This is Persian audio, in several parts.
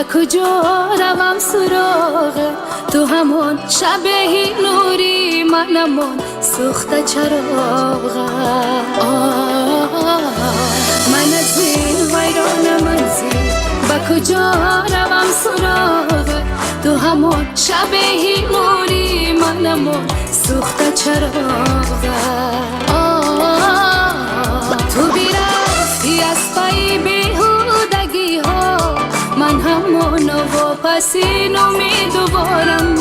و کجا روم سراغ تو همون شب نوری منمون سوخته چراغم من از این ویران منزل و کجا روم سراغ تو همون شب نوری منمون سوخته چراغم تو بیرفتی از پای بیهودگی ها من همون و پس این امیدوارم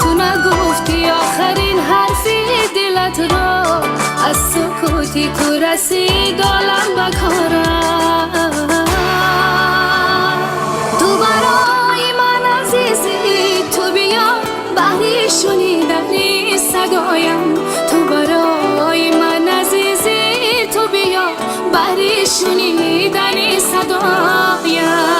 تو نگفتی آخرین حرفی دلت را از سکوتی تو رسید عالم بکارم تو برای من عزیزی تو بیا بحری شنیدنی صدایم تو برای من عزیزی تو بیا بحری شنیدنی صدایم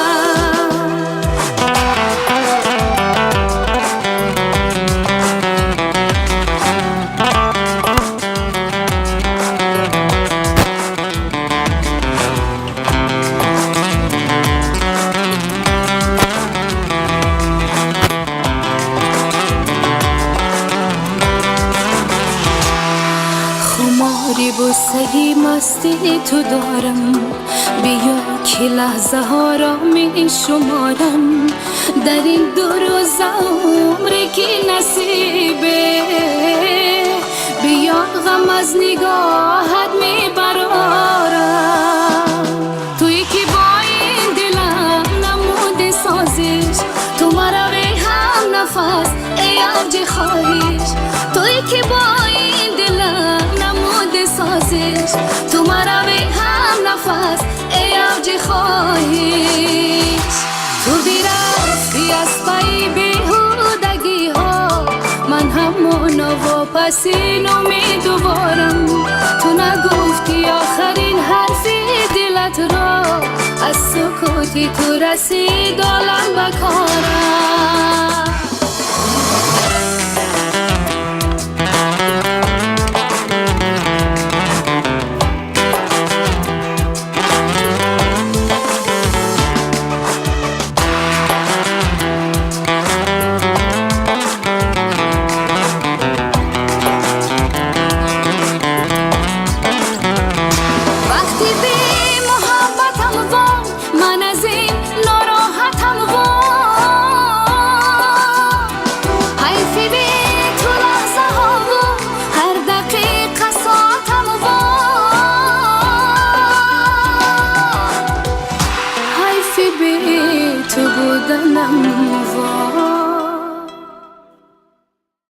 خماری بوسهی مستی تو دارم بیا که لحظه ها را می شمارم در این دو روز عمری که نصیبه بیا غم از نگاهت می برارم توی که با این دلم نموده سازش تو مرا به هم نفس ای اوج خواهش توی که با این دلم نموده سازش تو مرا به هم نفس ای اوج خواهش تو بیرفتی از پای بیهودگی ها من همون و پس این امیدوارم تو نگفتی آخرین حرفی دلت را از سکوتی تو رسید عالم بکارم تو بودنم